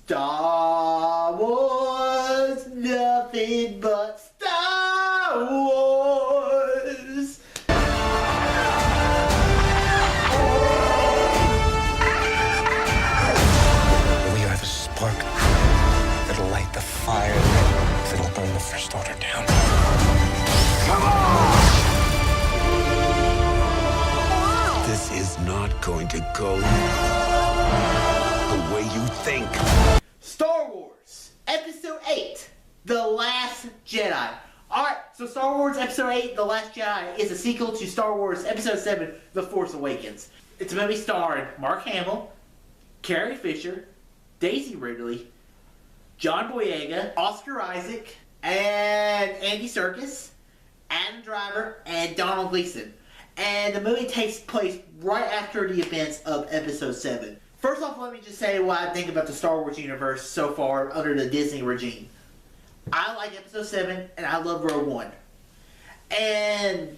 Star Wars, nothing but Star Wars. Will you have a spark that'll light the fire that'll burn the First Order down? Come on! This is not going to go the way you think. Star Wars, Episode 8, The Last Jedi. Alright, so Star Wars Episode 8, The Last Jedi is a sequel to Star Wars Episode 7, The Force Awakens. It's a movie starring Mark Hamill, Carrie Fisher, Daisy Ridley, John Boyega, Oscar Isaac, and Andy Serkis, Adam Driver, and Donald Gleason. And the movie takes place right after the events of Episode 7. First off, let me just say what I think about the Star Wars universe so far under the Disney regime. I like Episode 7, and I love Rogue One. And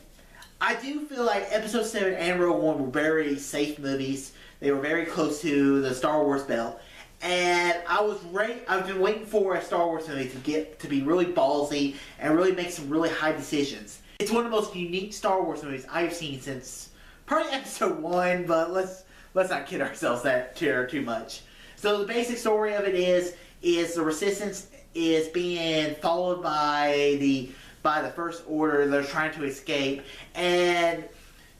I do feel like Episode 7 and Rogue One were very safe movies. They were very close to the Star Wars belt. And I've been waiting for a Star Wars movie to be really ballsy and really make some really high decisions. It's one of the most unique Star Wars movies I've seen since probably Episode 1, but let's not kid ourselves too much. So the basic story of it is the Resistance is being followed by the First Order. They're trying to escape, and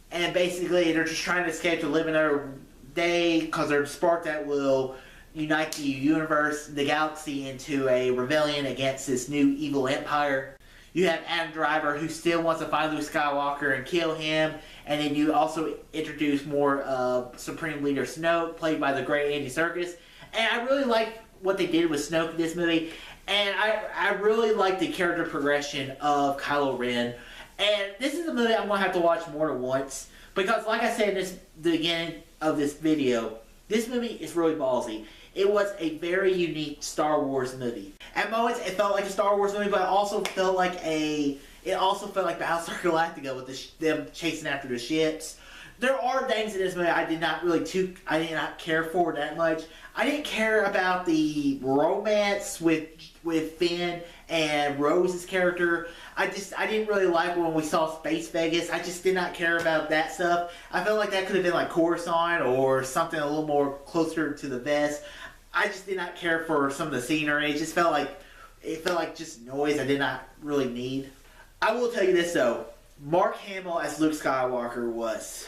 basically they're just trying to escape to live another day because they're a spark that will unite the universe, the galaxy, into a rebellion against this new evil empire. You have Adam Driver, who still wants to find Luke Skywalker and kill him. And then you also introduce more Supreme Leader Snoke, played by the great Andy Serkis. And I really like what they did with Snoke in this movie. And I really like the character progression of Kylo Ren. And this is a movie I'm going to have to watch more than once. Because like I said in the beginning of this video, this movie is really ballsy. It was a very unique Star Wars movie. At moments, it felt like a Star Wars movie, but it also felt like Battlestar Galactica with them chasing after the ships. There are things in this movie I did not care for that much. I didn't care about the romance with Finn and Rose's character. I didn't really like when we saw Space Vegas. I just did not care about that stuff. I felt like that could have been like Coruscant or something a little more closer to the vest. I just did not care for some of the scenery. It felt like just noise I did not really need. I will tell you this though, Mark Hamill as Luke Skywalker was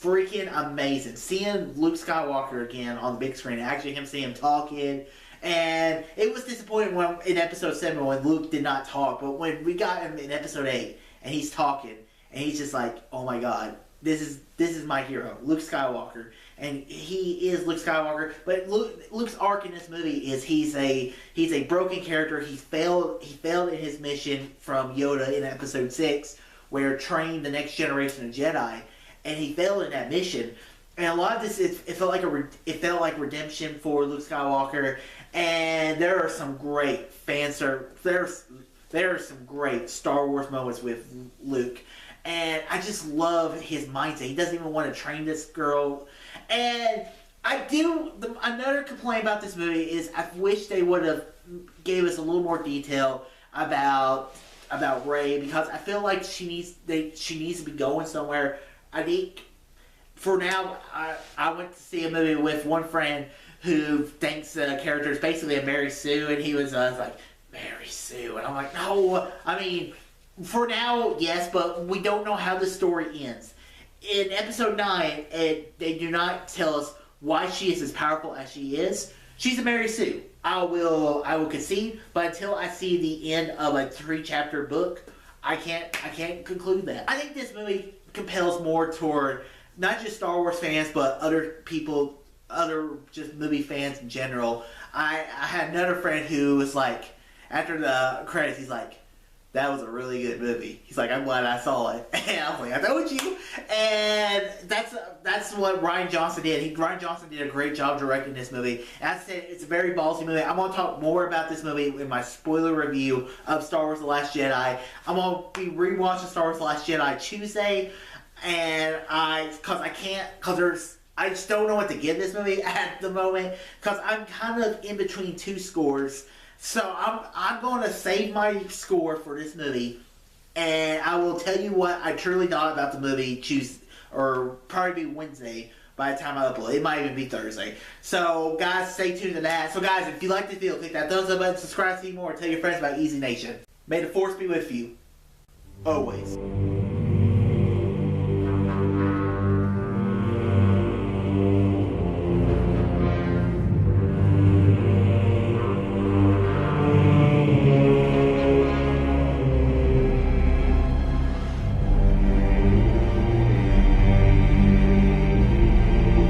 freaking amazing. Seeing Luke Skywalker again on the big screen, actually seeing him talking, and it was disappointing in Episode 7 when Luke did not talk, but when we got him in Episode 8 and he's talking and he's just like, oh my god, this is my hero, Luke Skywalker. And he is Luke Skywalker, but Luke's arc in this movie is he's a broken character. He failed in his mission from Yoda in Episode 6, where train the next generation of Jedi, and he failed in that mission. And a lot of this, it felt like redemption for Luke Skywalker. And there are some great there are some great Star Wars moments with Luke. And I just love his mindset. He doesn't even want to train this girl. And another complaint about this movie is I wish they would have gave us a little more detail about Rey, because I feel like she needs to be going somewhere. I think for now I went to see a movie with one friend who thinks the character is basically a Mary Sue, and he was like, Mary Sue, and I'm like, no, I mean, for now, yes, but we don't know how the story ends. In Episode 9, they do not tell us why she is as powerful as she is. She's a Mary Sue. I will concede, but until I see the end of a 3-chapter book, I can't conclude that. I think this movie compels more toward not just Star Wars fans, but other people, other just movie fans in general. I had another friend who was like, after the credits, he's like, that was a really good movie. He's like, I'm glad I saw it. And I was like, I told you. And that's what Rian Johnson did. Rian Johnson did a great job directing this movie. As I said, it's a very ballsy movie. I'm going to talk more about this movie in my spoiler review of Star Wars The Last Jedi. I'm going to be rewatching Star Wars The Last Jedi Tuesday. And because I just don't know what to give this movie at the moment because I'm kind of in between two scores. So I'm going to save my score for this movie, and I will tell you what I truly thought about the movie or probably be Wednesday by the time I upload. It might even be Thursday. So guys, stay tuned to that. So guys, if you like the video, click that thumbs up button, subscribe to see more, and tell your friends about Easy Nation. May the force be with you always.